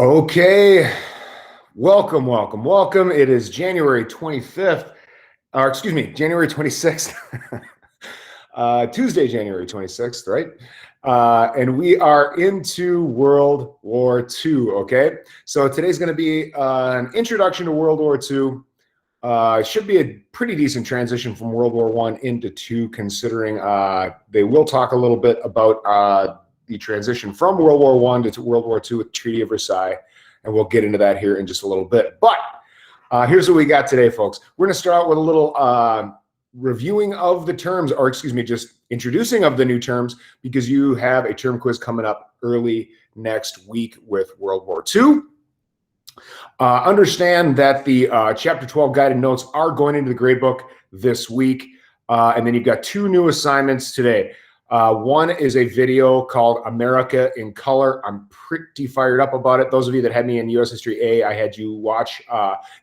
Okay, welcome. It is January 25th, or excuse me, January 26th, Tuesday, January 26th, right? And we are into World War II, okay? So today's going to be an introduction to World War II. It should be a pretty decent transition from World War I into II, considering they will talk a little bit about the transition from World War I to World War II with Treaty of Versailles, and we'll get into that here in just a little bit. But here's what we got today, folks. We're going to start out with a little reviewing of the terms, or excuse me, just introducing of the new terms, because you have a term quiz coming up early next week with World War II. Understand that the Chapter 12 guided notes are going into the grade book this week. And then you've got two new assignments today. One is a video called America in Color. I'm pretty fired up about it. Those of you that had me in U.S. History A, I had you watch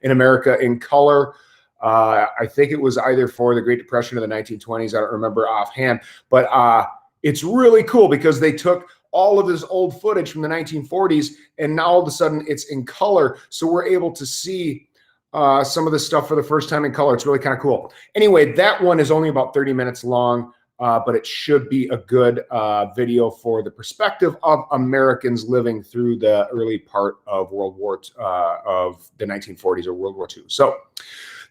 In America in Color. I think it was either for the Great Depression or the 1920s. I don't remember offhand. But it's really cool because they took all of this old footage from the 1940s, and now all of a sudden it's in color. So we're able to see some of the stuff for the first time in color. It's really kind of cool. Anyway, that one is only about 30 minutes long, but it should be a good video for the perspective of Americans living through the early part of World War of the 1940s or World War II. So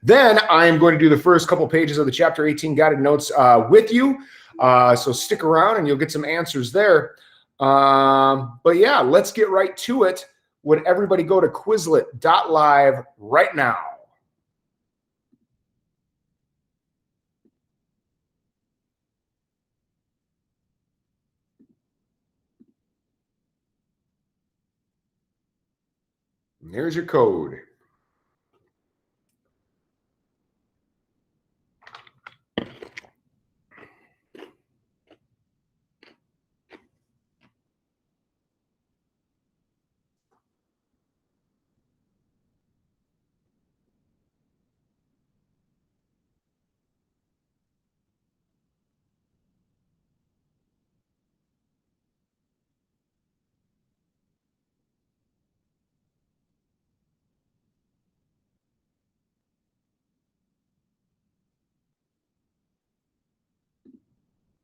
then I am going to do the first couple pages of the Chapter 18 guided notes with you. So stick around and you'll get some answers there. But yeah, let's get right to it. Would everybody go to Quizlet.live right now? And there's your code.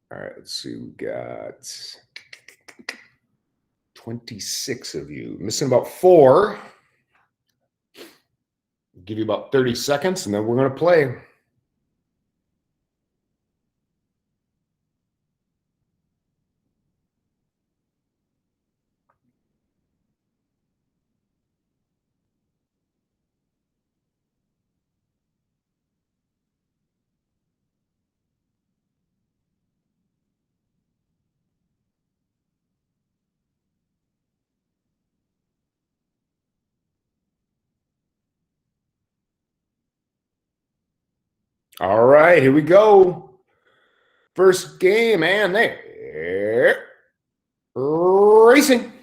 All right, let's see. We got 26 of you. Missing about 4. Give you about 30 seconds, and then we're going to play. All right, here we go. First game, and they're racing.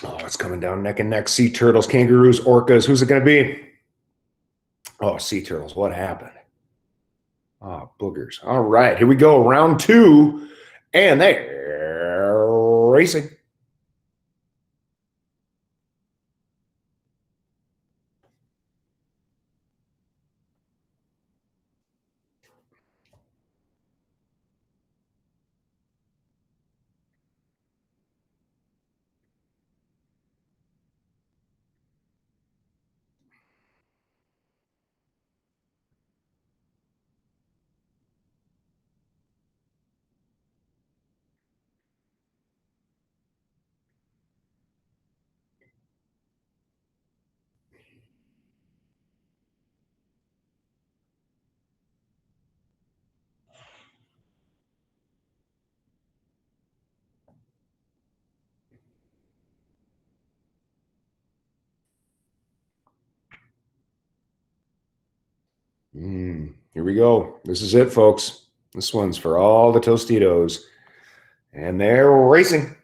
Oh, it's coming down neck and neck. Sea turtles, kangaroos, orcas. Who's it going to be? Oh, sea turtles. What happened? Oh, boogers. All right, here we go. Round 2, and they're racing. Here we go. This is it, folks. This one's for all the Tostitos. And they're racing.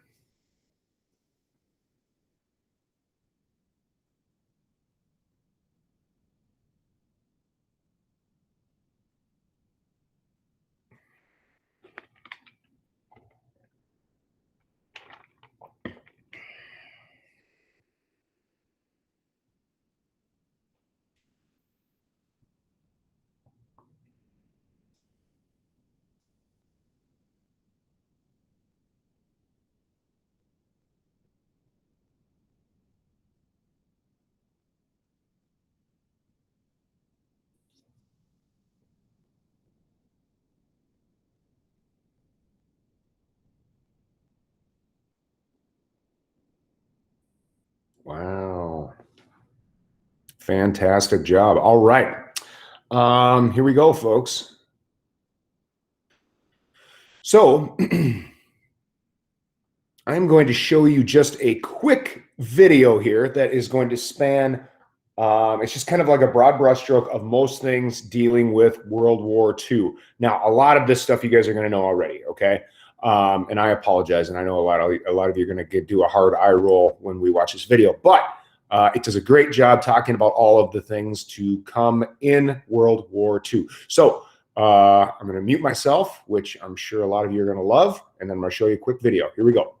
Wow. Fantastic job. All right. Here we go, folks. So I'm going to show you just a quick video here that is going to span, it's just kind of like a broad brushstroke of most things dealing with World War II. Now, a lot of this stuff you guys are going to know already, okay? And I apologize, and I know a lot of you are going to do a hard eye roll when we watch this video, but it does a great job talking about all of the things to come in World War II. So I'm going to mute myself, which I'm sure a lot of you are going to love, and then I'm going to show you a quick video. Here we go.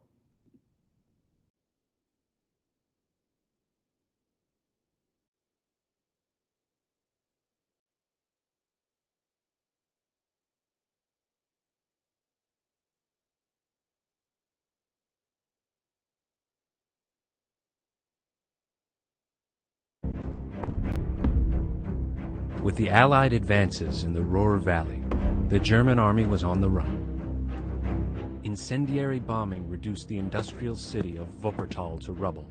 With the Allied advances in the Ruhr Valley, the German army was on the run. Incendiary bombing reduced the industrial city of Wuppertal to rubble.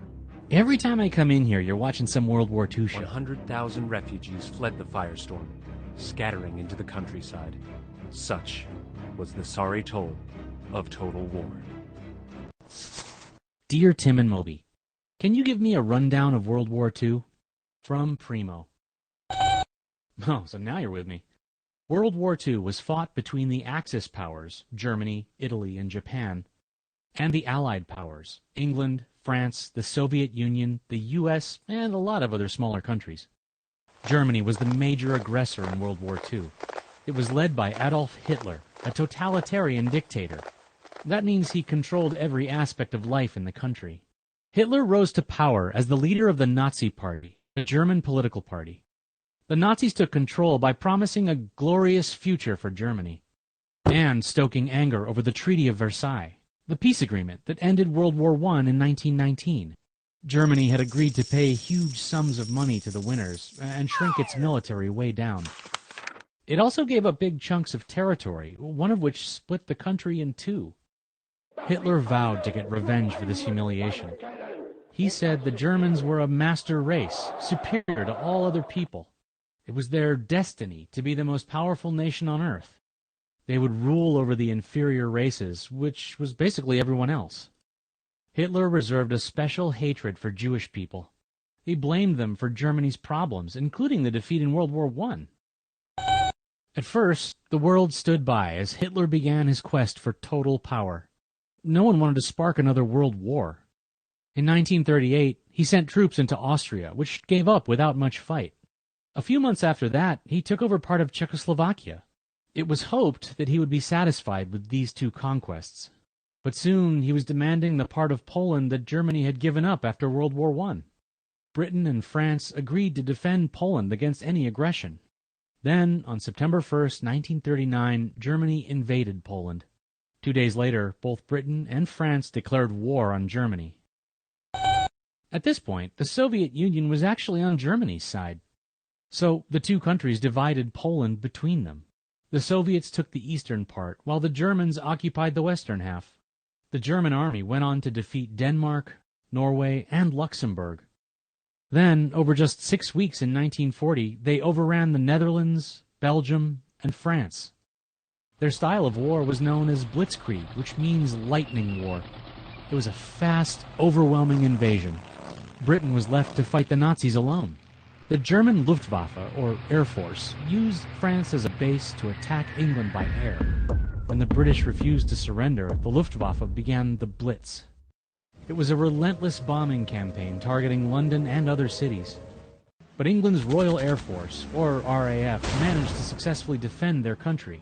Every time I come in here, you're watching some World War II show. 100,000 refugees fled the firestorm, scattering into the countryside. Such was the sorry toll of total war. Dear Tim and Moby, can you give me a rundown of World War II? From Primo. Oh, so now you're with me. World War II was fought between the Axis powers, Germany, Italy, and Japan, and the Allied powers, England, France, the Soviet Union, the US, and a lot of other smaller countries. Germany was the major aggressor in World War II. It was led by Adolf Hitler, a totalitarian dictator. That means he controlled every aspect of life in the country. Hitler rose to power as the leader of the Nazi Party, a German political party. The Nazis took control by promising a glorious future for Germany and stoking anger over the Treaty of Versailles, the peace agreement that ended World War I in 1919. Germany had agreed to pay huge sums of money to the winners and shrink its military way down. It also gave up big chunks of territory, one of which split the country in two. Hitler vowed to get revenge for this humiliation. He said the Germans were a master race, superior to all other people. It was their destiny to be the most powerful nation on earth. They would rule over the inferior races, which was basically everyone else. Hitler reserved a special hatred for Jewish people. He blamed them for Germany's problems, including the defeat in World War I. At first, the world stood by as Hitler began his quest for total power. No one wanted to spark another world war. In 1938, he sent troops into Austria, which gave up without much fight. A few months after that, he took over part of Czechoslovakia. It was hoped that he would be satisfied with these two conquests. But soon he was demanding the part of Poland that Germany had given up after World War I. Britain and France agreed to defend Poland against any aggression. Then, on September 1st, 1939, Germany invaded Poland. 2 days later, both Britain and France declared war on Germany. At this point, the Soviet Union was actually on Germany's side. So the two countries divided Poland between them. The Soviets took the eastern part, while the Germans occupied the western half. The German army went on to defeat Denmark, Norway, and Luxembourg. Then, over just 6 weeks in 1940, they overran the Netherlands, Belgium, and France. Their style of war was known as Blitzkrieg, which means lightning war. It was a fast, overwhelming invasion. Britain was left to fight the Nazis alone. The German Luftwaffe, or Air Force, used France as a base to attack England by air. When the British refused to surrender, the Luftwaffe began the Blitz. It was a relentless bombing campaign targeting London and other cities. But England's Royal Air Force, or RAF, managed to successfully defend their country.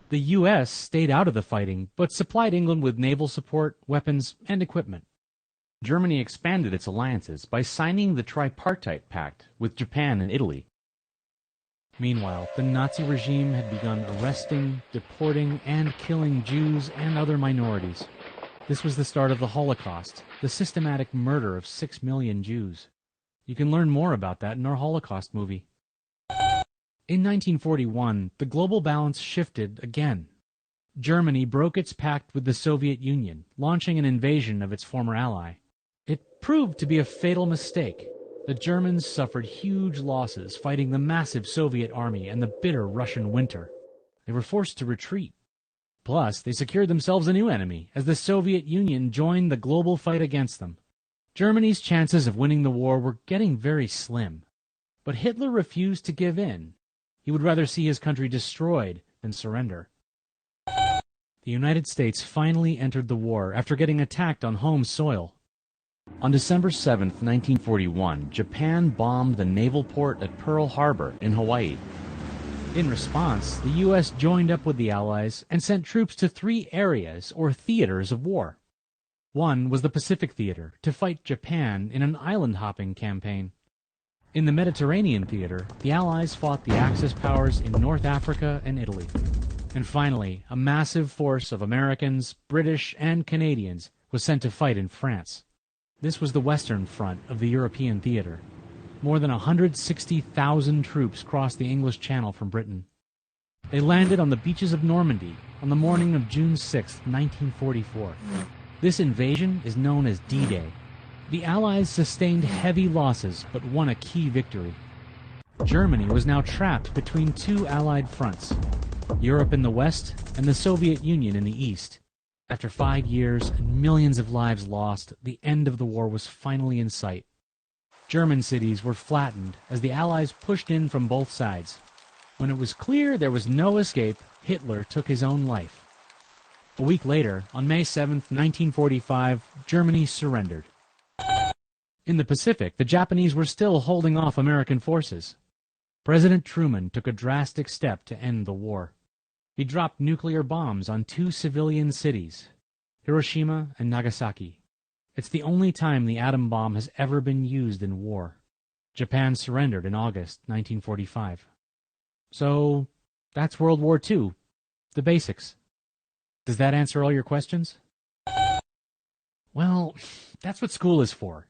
The US stayed out of the fighting, but supplied England with naval support, weapons, and equipment. Germany expanded its alliances by signing the Tripartite Pact with Japan and Italy. Meanwhile, the Nazi regime had begun arresting, deporting, and killing Jews and other minorities. This was the start of the Holocaust, the systematic murder of 6 million Jews. You can learn more about that in our Holocaust movie. In 1941, the global balance shifted again. Germany broke its pact with the Soviet Union, launching an invasion of its former ally. It proved to be a fatal mistake. The Germans suffered huge losses fighting the massive Soviet army and the bitter Russian winter. They were forced to retreat. Plus, they secured themselves a new enemy as the Soviet Union joined the global fight against them. Germany's chances of winning the war were getting very slim. But Hitler refused to give in. He would rather see his country destroyed than surrender. The United States finally entered the war after getting attacked on home soil. On December 7, 1941, Japan bombed the naval port at Pearl Harbor in Hawaii. In response, the U.S. joined up with the Allies and sent troops to 3 areas or theaters of war. One was the Pacific Theater to fight Japan in an island-hopping campaign. In the Mediterranean Theater, the Allies fought the Axis powers in North Africa and Italy. And finally, a massive force of Americans, British, and Canadians was sent to fight in France. This was the Western Front of the European theater. More than 160,000 troops crossed the English Channel from Britain. They landed on the beaches of Normandy on the morning of June 6, 1944. This invasion is known as D-Day. The Allies sustained heavy losses but won a key victory. Germany was now trapped between 2 Allied fronts, Europe in the west and the Soviet Union in the east. After 5 years and millions of lives lost, the end of the war was finally in sight. German cities were flattened as the Allies pushed in from both sides. When it was clear there was no escape, Hitler took his own life. A week later, on May 7, 1945, Germany surrendered. In the Pacific, the Japanese were still holding off American forces. President Truman took a drastic step to end the war. He dropped nuclear bombs on 2 civilian cities, Hiroshima and Nagasaki. It's the only time the atom bomb has ever been used in war. Japan surrendered in August 1945. So, that's World War II. The basics. Does that answer all your questions? Well, that's what school is for.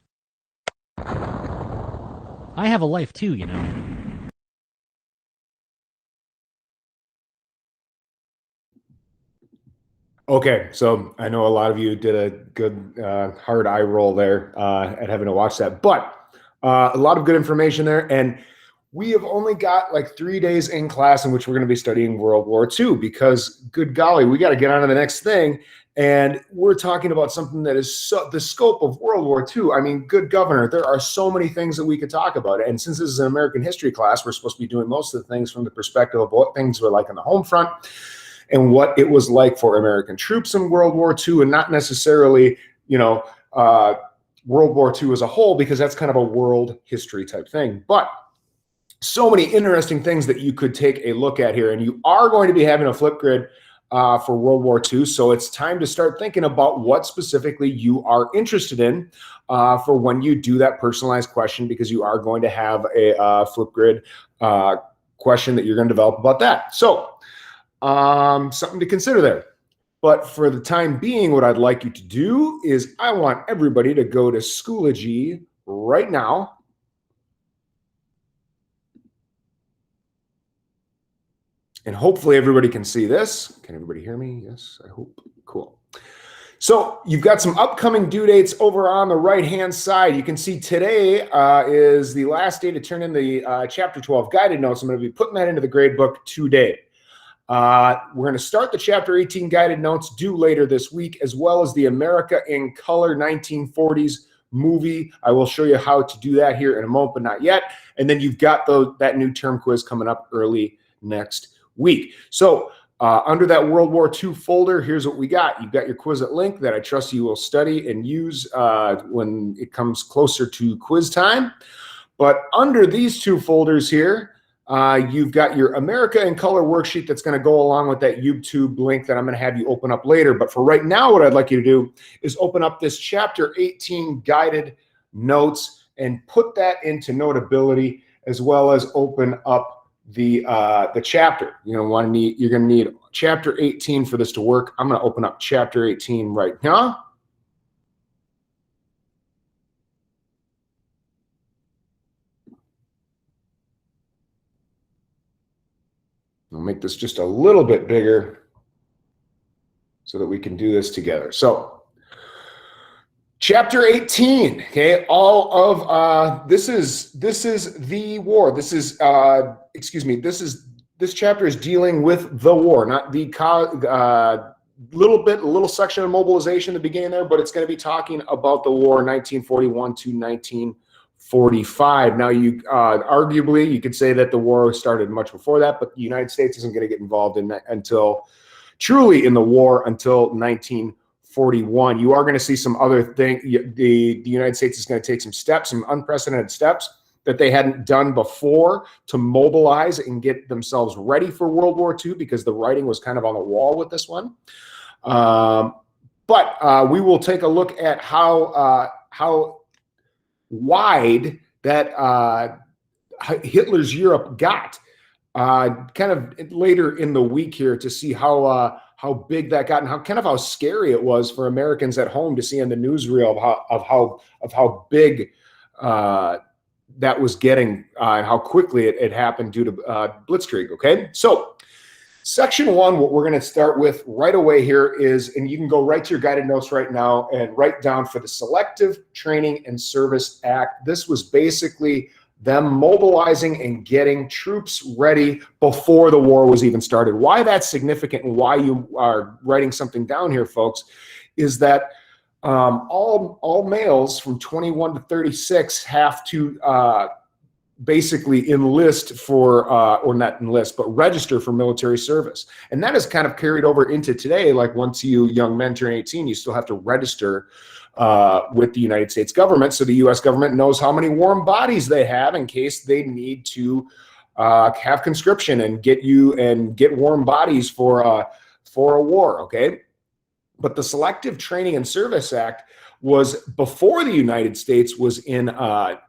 I have a life too, you know. Okay, so I know a lot of you did a good hard eye roll there at having to watch that, but a lot of good information there. And we have only got like 3 days in class in which we're going to be studying World War II because, good golly, we got to get on to the next thing. And we're talking about something that is the scope of World War II. I mean, good governor, there are so many things that we could talk about. And since this is an American history class, we're supposed to be doing most of the things from the perspective of what things were like on the home front and what it was like for American troops in World War II, and not necessarily, World War II as a whole, because that's kind of a world history type thing. But so many interesting things that you could take a look at here, and you are going to be having a flip grid for World War II. So it's time to start thinking about what specifically you are interested in for when you do that personalized question, because you are going to have a flip grid question that you're going to develop about that. So something to consider there. But for the time being, what I'd like you to do is I want everybody to go to Schoology right now. And hopefully everybody can see this. Can everybody hear me? Yes, I hope. Cool. So you've got some upcoming due dates over on the right-hand side. You can see today is the last day to turn in the Chapter 12 guided notes. I'm going to be putting that into the grade book today. We're going to start the Chapter 18 guided notes due later this week, as well as the America in Color 1940s movie. I will show you how to do that here in a moment, but not yet. And then you've got that new term quiz coming up early next week. So under that World War II folder, here's what we got. You've got your Quizlet link that I trust you will study and use when it comes closer to quiz time. But under these two folders here, you've got your America in Color worksheet that's going to go along with that YouTube link that I'm going to have you open up later. But for right now, what I'd like you to do is open up this Chapter 18 guided notes and put that into Notability, as well as open up the chapter. You're going to need Chapter 18 for this to work. I'm going to open up Chapter 18 right now. I'll make this just a little bit bigger so that we can do this together. So Chapter 18, okay, all of this is the war. This chapter is dealing with the war, not the little section of mobilization at the beginning there, but it's going to be talking about the war 1941 to 1945. Now, arguably you could say that the war started much before that, but the United States isn't going to get involved in that truly in the war until 1941. You are going to see some other thing. The United States is going to take some steps, some unprecedented steps that they hadn't done before to mobilize and get themselves ready for World War II, because the writing was kind of on the wall with this one. But we will take a look at how wide that Hitler's Europe got kind of later in the week here, to see how big that got and how scary it was for Americans at home to see on the newsreel of how big that was getting and how quickly it happened due to Blitzkrieg. Okay, so Section 1, what we're going to start with right away here is, and you can go right to your guided notes right now and write down, for the Selective Training and Service Act. This was basically them mobilizing and getting troops ready before the war was even started. Why that's significant and why you are writing something down here, folks, is that all males from 21 to 36 have to basically enlist for, or not enlist, but register for military service. And that is kind of carried over into today. Like, once you young men turn 18, you still have to register with the United States government, so the U.S. government knows how many warm bodies they have in case they need to have conscription and get warm bodies for a war. Okay, but the Selective Training and Service Act was before the United States was in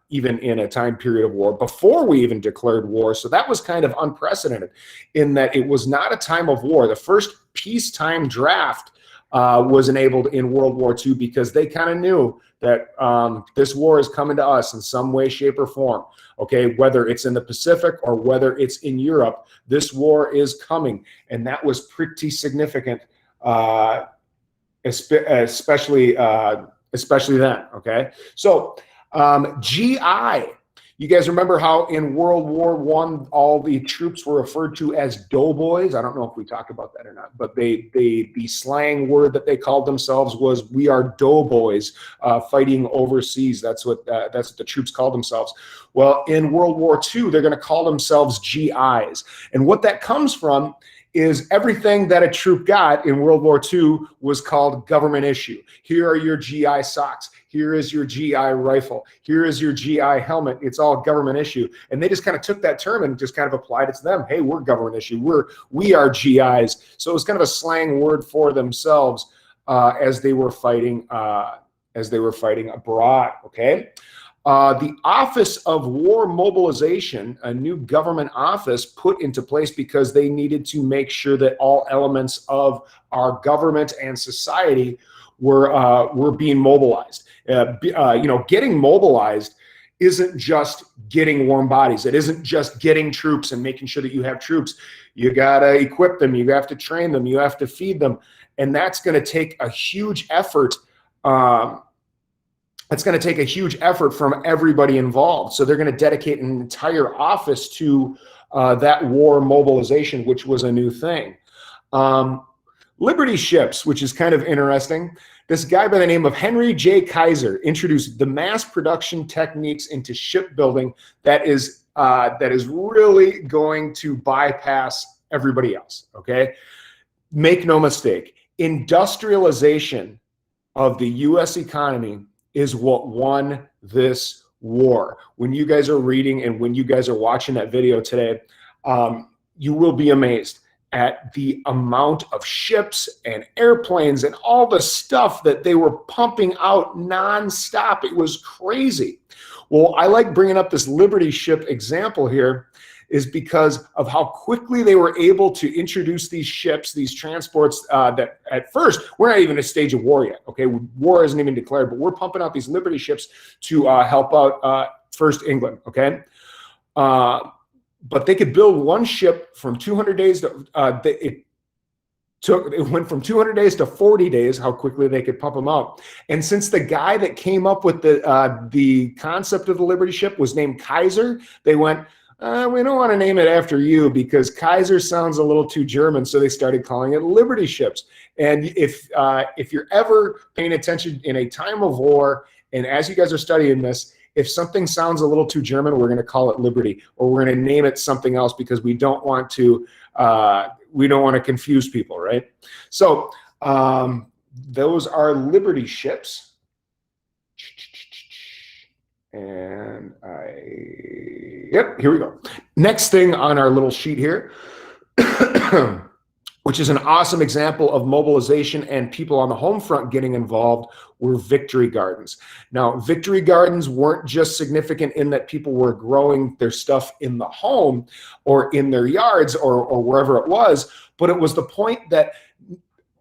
even in a time period of war, before we even declared war. So that was kind of unprecedented in that it was not a time of war. The first peacetime draft was enabled in World War II, because they kind of knew that this war is coming to us in some way, shape, or form. Okay, whether it's in the Pacific or whether it's in Europe, this war is coming, and that was pretty significant, especially then. Okay, so GI. You guys remember how in World War I, all the troops were referred to as doughboys? I don't know if we talked about that or not, but the slang word that they called themselves was, "We are doughboys fighting overseas." That's what the troops called themselves. Well, in World War II, they're going to call themselves GIs. And what that comes from is everything that a troop got in World War II was called government issue. Here are your GI socks. Here is your GI rifle. Here is your GI helmet. It's all government issue. And they just kind of took that term and just kind of applied it to them. Hey, we're government issue. We are GIs. So it was kind of a slang word for themselves as they were fighting abroad. Okay. The Office of War Mobilization, a new government office put into place because they needed to make sure that all elements of our government and society were being mobilized. Getting mobilized isn't just getting warm bodies. It isn't just getting troops and making sure that you have troops. You got to equip them. You have to train them. You have to feed them. And that's going to take a huge effort. It's going to take a huge effort from everybody involved. So they're going to dedicate an entire office to that war mobilization, which was a new thing. Liberty ships, which is kind of interesting. This guy by the name of Henry J. Kaiser introduced the mass production techniques into shipbuilding that is really going to bypass everybody else, okay? Make no mistake, industrialization of the U.S. economy is what won this war. When you guys are reading and when you guys are watching that video today, you will be amazed at the amount of ships and airplanes and all the stuff that they were pumping out nonstop. It was crazy. Well, I like bringing up this Liberty ship example here is because of how quickly they were able to introduce these ships, these transports that at first, we're not even in a stage of war yet, okay? War isn't even declared, but we're pumping out these Liberty ships to help out first England, okay? But they could build one ship from 200 days to, it went from 200 days to 40 days, how quickly they could pump them out. And since the guy that came up with the concept of the Liberty ship was named Kaiser, they went, we don't want to name it after you because Kaiser sounds a little too German, so they started calling it Liberty ships. And if you're ever paying attention in a time of war, and as you guys are studying this, if something sounds a little too German, we're going to call it Liberty, or we're going to name it something else because we don't want to confuse people, right? So those are Liberty ships. And yep, here we go. Next thing on our little sheet here, which is an awesome example of mobilization and people on the home front getting involved, were victory gardens. Now, victory gardens weren't just significant in that people were growing their stuff in the home or in their yards or wherever it was, but it was the point that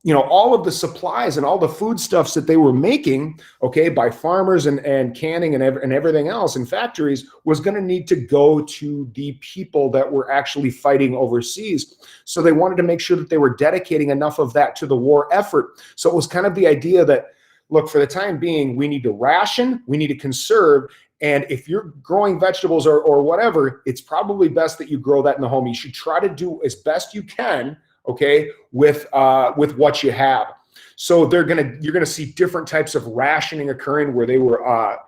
all of the supplies and all the foodstuffs that they were making, okay, by farmers and canning and everything else in factories was going to need to go to the people that were actually fighting overseas. So they wanted to make sure that they were dedicating enough of that to the war effort. So it was kind of the idea that, look, for the time being, we need to ration, we need to conserve, and if you're growing vegetables or whatever, it's probably best that you grow that in the home. You should try to do as best you can, okay, with what you have. So you're gonna see different types of rationing occurring where they were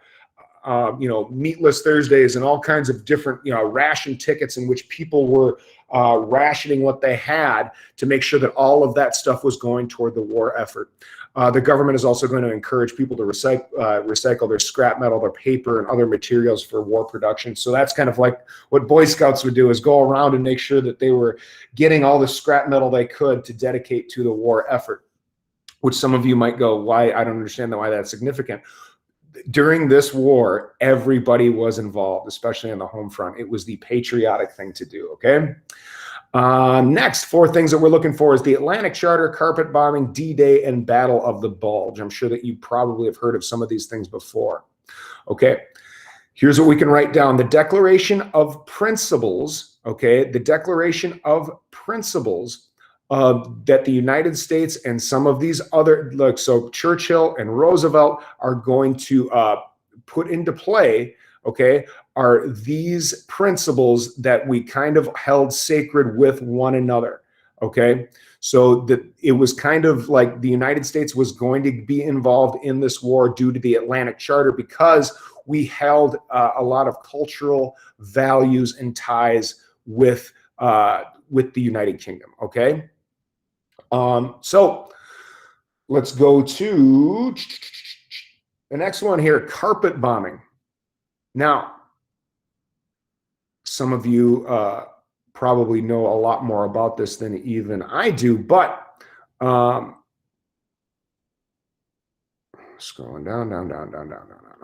meatless Thursdays and all kinds of different ration tickets in which people were rationing what they had to make sure that all of that stuff was going toward the war effort. The government is also going to encourage people to recycle their scrap metal, their paper, and other materials for war production. So that's kind of like what Boy Scouts would do, is go around and make sure that they were getting all the scrap metal they could to dedicate to the war effort, which some of you might go, why? I don't understand why that's significant. During this war, everybody was involved, especially on the home front. It was the patriotic thing to do, okay? Next, 4 things that we're looking for is the Atlantic Charter, carpet bombing, D-Day, and Battle of the Bulge. I'm sure that you probably have heard of some of these things before. Okay, here's what we can write down. The Declaration of Principles, okay, the Declaration of Principles that the United States and some of these other, look, so Churchill and Roosevelt are going to put into play, okay, are these principles that we kind of held sacred with one another, okay? So that it was kind of like the United States was going to be involved in this war due to the Atlantic Charter because we held a lot of cultural values and ties with the United Kingdom, okay? So let's go to the next one here, carpet bombing. Now, some of you probably know a lot more about this than even I do, but scrolling down.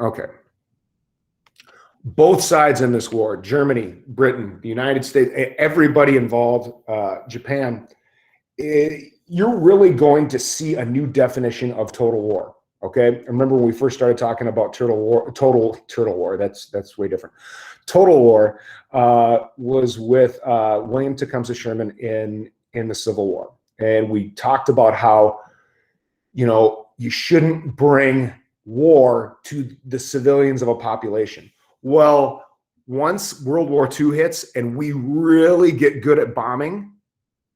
Okay. Both sides in this war, Germany, Britain, the United States, everybody involved, Japan, you're really going to see a new definition of total war. Okay, remember when we first started talking about total war? That's way different. Total war was with William Tecumseh Sherman in the Civil War, and we talked about how you shouldn't bring war to the civilians of a population. Well, once World War II hits and we really get good at bombing,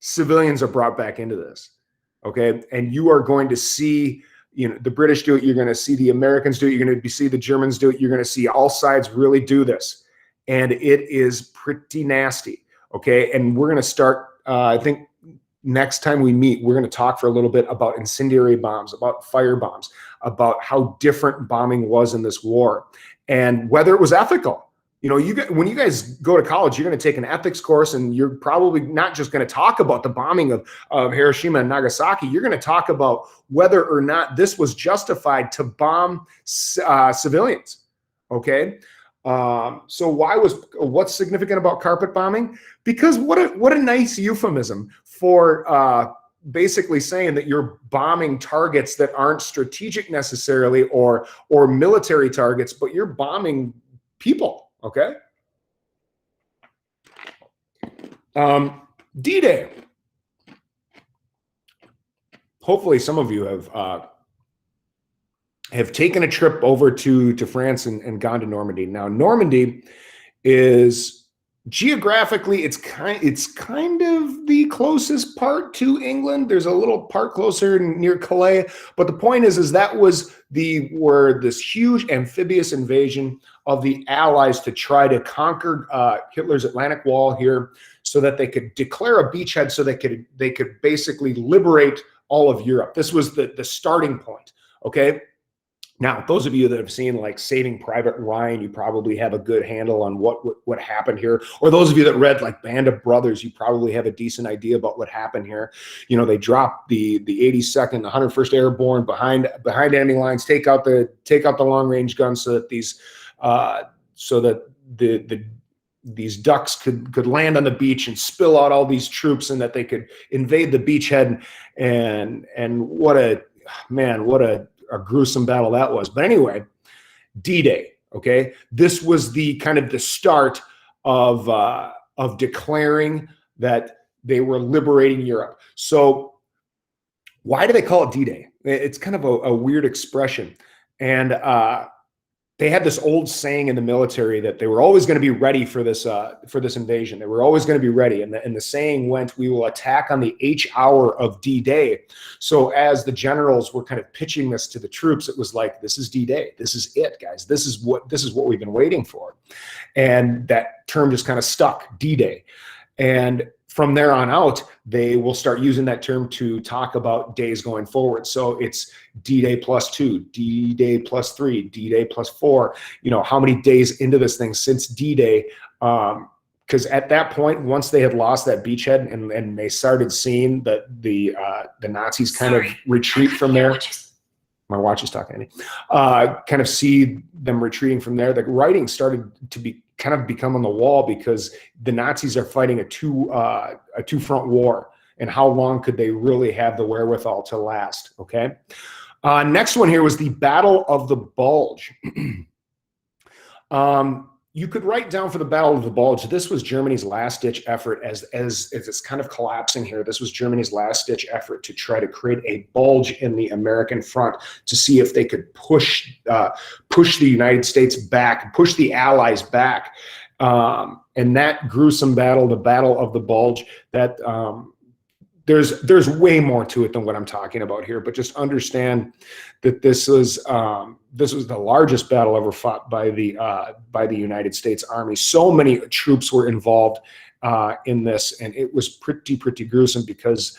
civilians are brought back into this. Okay, and you are going to see the British do it. You're going to see the Americans do it. You're going to see the Germans do it. You're going to see all sides really do this. And it is pretty nasty. Okay. And we're going to start, I think next time we meet, we're going to talk for a little bit about incendiary bombs, about fire bombs, about how different bombing was in this war and whether it was ethical. When you guys go to college, you're going to take an ethics course, and you're probably not just going to talk about the bombing of Hiroshima and Nagasaki. You're going to talk about whether or not this was justified to bomb civilians. Okay. So what's significant about carpet bombing? Because what a nice euphemism for basically saying that you're bombing targets that aren't strategic necessarily or military targets, but you're bombing people. Okay. D-Day. Hopefully some of you have taken a trip over to France and gone to Normandy. Now, Normandy is geographically, it's kind of the closest part to England. There's a little part closer near Calais, but the point is that was where this huge amphibious invasion of the Allies to try to conquer Hitler's Atlantic Wall here, so that they could declare a beachhead, so they could basically liberate all of Europe. This was the starting point. Okay. Now, those of you that have seen like Saving Private Ryan, you probably have a good handle on what happened here. Or those of you that read like Band of Brothers, you probably have a decent idea about what happened here. They dropped the 82nd, the 101st Airborne behind enemy lines, take out the long range guns, so that these ducks could land on the beach and spill out all these troops, and that they could invade the beachhead. And what a gruesome battle that was. But anyway, D-Day. Okay, this was the kind of the start of declaring that they were liberating Europe. So why do they call it D-Day? It's kind of a weird expression, and they had this old saying in the military that they were always going to be ready for this invasion. They were always going to be ready, and the saying went, "We will attack on the H hour of D-Day." So as the generals were kind of pitching this to the troops, it was like, "This is D-Day. This is it, guys. This is what we've been waiting for," and that term just kind of stuck, D-Day. And from there on out, they will start using that term to talk about days going forward. So it's D-Day +2, D-Day +3, D-Day +4. How many days into this thing since D-Day? Because at that point, once they had lost that beachhead and they started seeing the Nazis kind of retreat from there. My watch is talking to me. Kind of see them retreating from there. The writing started to become on the wall, because the Nazis are fighting a two-front war, and how long could they really have the wherewithal to last? Okay. Next one here was the Battle of the Bulge. You could write down for the Battle of the Bulge, this was Germany's last-ditch effort as it's kind of collapsing here. This was Germany's last-ditch effort to try to create a bulge in the American front to see if they could push the United States back, push the Allies back. And that gruesome battle, the Battle of the Bulge, that there's way more to it than what I'm talking about here, but just understand that this was the largest battle ever fought by the United States Army. So many troops were involved in this, and it was pretty gruesome because,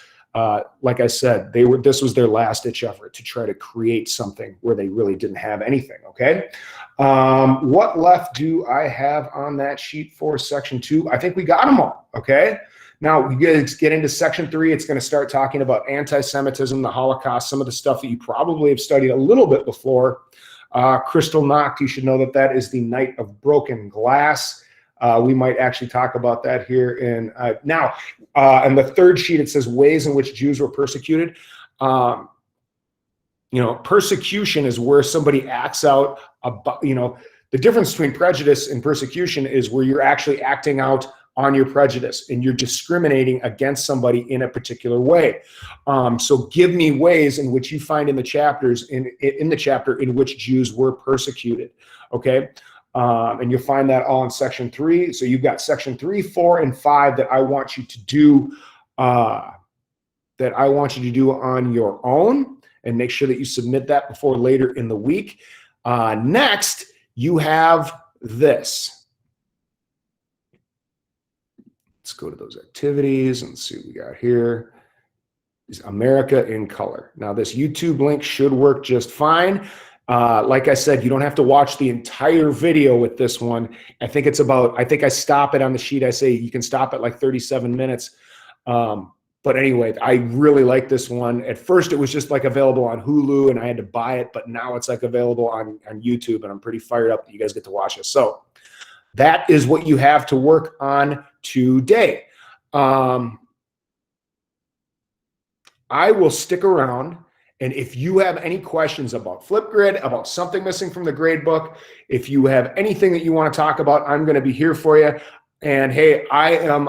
like I said, this was their last-ditch effort to try to create something where they really didn't have anything. Okay, what left do I have on that sheet for section 2? I think we got them all. Okay. Now we get into section 3. It's going to start talking about anti-Semitism, the Holocaust, some of the stuff that you probably have studied a little bit before. Kristallnacht, you should know that is the night of broken glass. We might actually talk about that here in now. In the third sheet, it says ways in which Jews were persecuted. Persecution is where somebody acts out about, the difference between prejudice and persecution is where you're actually acting out on your prejudice and you're discriminating against somebody in a particular way. So give me ways in which you find in the chapters, in the chapter in which Jews were persecuted. Okay. And you'll find that all in section 3. So you've got section 3, 4, and 5 that I want you to do, on your own. and make sure that you submit that before later in the week. Next, you have this. Let's go to those activities and see what we got here. Is America in Color. Now, this YouTube link should work just fine. Like I said, you don't have to watch the entire video with this one. I think it's about, I think I stop it on the sheet. I say you can stop at like 37 minutes. But anyway, I really like this one. At first, it was just like available on Hulu and I had to buy it, but now it's like available on YouTube, and I'm pretty fired up that you guys get to watch it. So that is what you have to work on today. I will stick around, and if you have any questions about Flipgrid, about something missing from the grade book, if you have anything that you want to talk about, I'm going to be here for you. And hey, I am